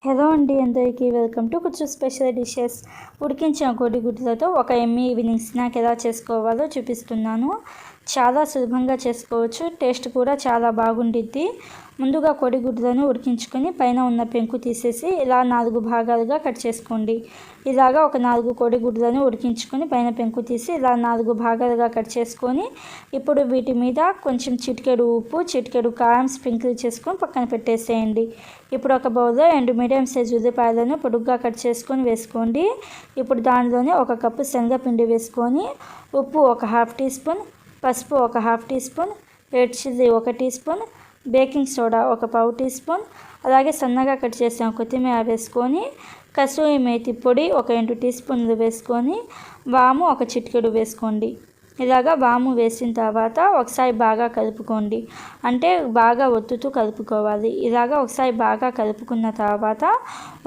Hello అండి, అందరికీ welcome to కొంచెం స్పెషల్ డిషెస్. ఉడికించిన కోడిగుడ్లతో ఒక ఎమ్మీ ఈవినింగ్ స్నాక్ ఎలా చేసుకోవాలో చూపిస్తున్నాను. చాలా సులభంగా చేసుకోవచ్చు, టేస్ట్ కూడా చాలా బాగుండిద్ది. ముందుగా కోడిగుడ్లను ఉడికించుకొని పైన ఉన్న పెంకు తీసేసి ఇలా 4 భాగాలుగా కట్ చేసుకోండి. ఇలాగా ఒక 4 కోడిగుడ్లను ఉడికించుకొని పైన పెంకు తీసి ఇలా 4 భాగాలుగా కట్ చేసుకొని ఇప్పుడు వీటి మీద కొంచెం చిటికెడు ఉప్పు, చిటికెడు కారం స్ప్రింకిల్ చేసుకొని పక్కన పెట్టేసేయండి. ఇప్పుడు ఒక బౌల్లో 2 మీడియం సైజు ఉల్లిపాయలను పొడుగ్గా కట్ చేసుకొని వేసుకోండి. ఇప్పుడు దానిలోనే 1 కప్పు శనగపిండి వేసుకొని ఉప్పు 1/2 టీ స్పూన్, పసుపు 1/2 teaspoon, red chilli 1 teaspoon, baking soda 1 పావు టీ స్పూన్, అలాగే సన్నగా కట్ చేసిన కొత్తిమీర వేసుకొని కసూరి మేతి పొడి 2 టీ స్పూన్లు వేసుకొని వాము 1 చిటికెడు వేసుకోండి. ఇలాగా వాము వేసిన తర్వాత ఒకసారి బాగా కలుపుకోండి, అంటే బాగా ఒత్తుతూ కలుపుకోవాలి. ఇలాగా ఒకసారి బాగా కలుపుకున్న తర్వాత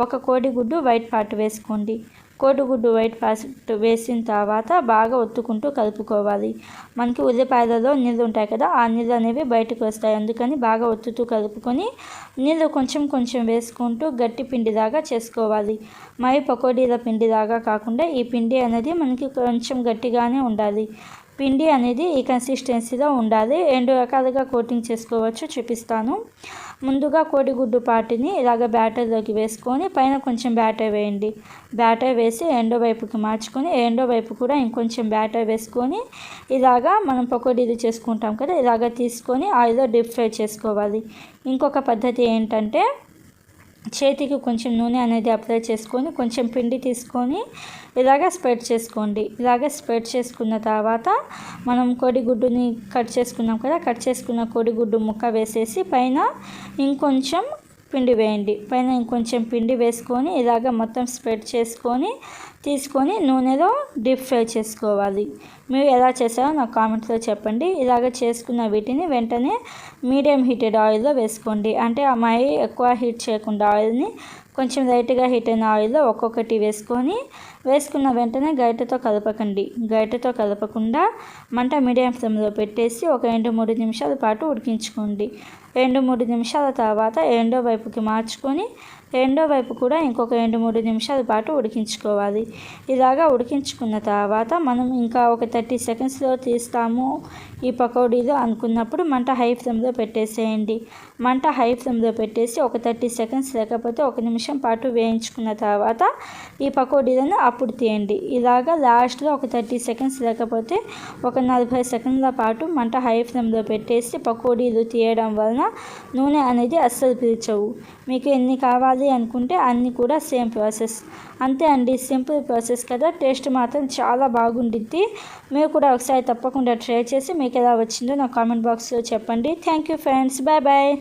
1 కోడిగుడ్డు వైట్ పార్ట్ వేసుకోండి. కోడిగుడ్డు వైట్ పార్ట్ వేసిన తర్వాత బాగా ఒత్తుకుంటూ కలుపుకోవాలి. మనకి ఉల్లిపాయలలో నీళ్ళు ఉంటాయి కదా, ఆ నీళ్ళు అనేవి బయటకు వస్తాయి. అందుకని బాగా ఒత్తుతూ కలుపుకొని నీళ్ళు కొంచెం కొంచెం వేసుకుంటూ గట్టి పిండిలాగా చేసుకోవాలి. మరి పకోడీల పిండిలాగా కాకుండా ఈ పిండి అనేది మనకి కొంచెం గట్టిగానే ఉండాలి. పిండి అనేది ఈ కన్సిస్టెన్సీలో ఉండాలి. 2 రకాలుగా కోటింగ్ చేసుకోవచ్చు, చూపిస్తాను. ముందుగా కోడిగుడ్డు పాటిని ఇలాగ బ్యాటర్లోకి వేసుకొని పైన కొంచెం బ్యాటర్ వేయండి. బ్యాటర్ వేసి రెండో వైపుకి మార్చుకొని రెండో వైపు కూడా ఇంకొంచెం బ్యాటర్ వేసుకొని ఇలాగా మనం పకోడీలు చేసుకుంటాం కదా, ఇలాగ తీసుకొని ఆయిల్లో డీప్ ఫ్రై చేసుకోవాలి. ఇంకొక పద్ధతి ఏంటంటే చేతికి కొంచెం నూనె అనేది అప్లై చేసుకొని కొంచెం పిండి తీసుకొని ఇలాగ స్ప్రెడ్ చేసుకోండి. ఇలాగ స్ప్రెడ్ చేసుకున్న తర్వాత మనం కోడిగుడ్డుని కట్ చేసుకున్నాం కదా, కట్ చేసుకున్న కోడిగుడ్డు ముక్క వేసేసి పైన ఇంకొంచెం పిండి వేయండి. పైన ఇంకొంచెం పిండి వేసుకొని ఇలాగ మొత్తం స్ప్రెడ్ చేసుకొని తీసుకొని నూనెలో డీప్ ఫ్రై చేసుకోవాలి. మీరు ఎలా చేసారో నాకు కామెంట్స్లో చెప్పండి. ఇలాగ చేసుకున్న వీటిని వెంటనే మీడియం హీటెడ్ ఆయిల్లో వేసుకోండి. అంటే అమ్మాయి ఎక్కువ హీట్ చేయకుండా ఆయిల్ని కొంచెం లైట్గా హీట్ అయిన ఆయిల్లో ఒక్కొక్కటి వేసుకున్న వెంటనే గరిటెతో కలపకండి. గరిటెతో కలపకుండా మంట మీడియం ఫ్లేమ్లో పెట్టేసి ఒక 2-3 నిమిషాల పాటు ఉడికించుకోండి. 2-3 నిమిషాల తర్వాత రెండో వైపుకి మార్చుకొని రెండో వైపు కూడా ఇంకొక 2-3 నిమిషాల పాటు ఉడికించుకోవాలి. ఇలాగా ఉడికించుకున్న తర్వాత మనం ఇంకా ఒక 30 సెకండ్స్లో తీస్తాము ఈ పకోడీలు అనుకున్నప్పుడు మంట హై ఫ్లేమ్లో పెట్టేసేయండి. మంట హై ఫ్లేమ్లో పెట్టేసి ఒక 30 సెకండ్స్ లేకపోతే 1 నిమిషం పాటు వేయించుకున్న తర్వాత ఈ పకోడీలను అప్పుడు తీయండి. ఇలాగా లాస్ట్లో ఒక 30 సెకండ్స్ లేకపోతే ఒక 40 సెకండ్ల పాటు మంట హై ఫ్లేమ్లో పెట్టేసి పకోడీలు తీయడం వలన నూనె అనేది అస్సలు పీల్చవు. మీకు ఎన్ని కావాలి అనుకుంటే అన్నీ కూడా సేమ్ ప్రాసెస్. అంతే అండి, సింపుల్ ప్రాసెస్ కదా, టేస్ట్ మాత్రం చాలా బాగుండిద్ది. మీరు కూడా ఒకసారి తప్పకుండా ట్రై చేసి మీకు ఎలా వచ్చిందో నా కామెంట్ బాక్స్లో చెప్పండి. Thank you friends, bye bye.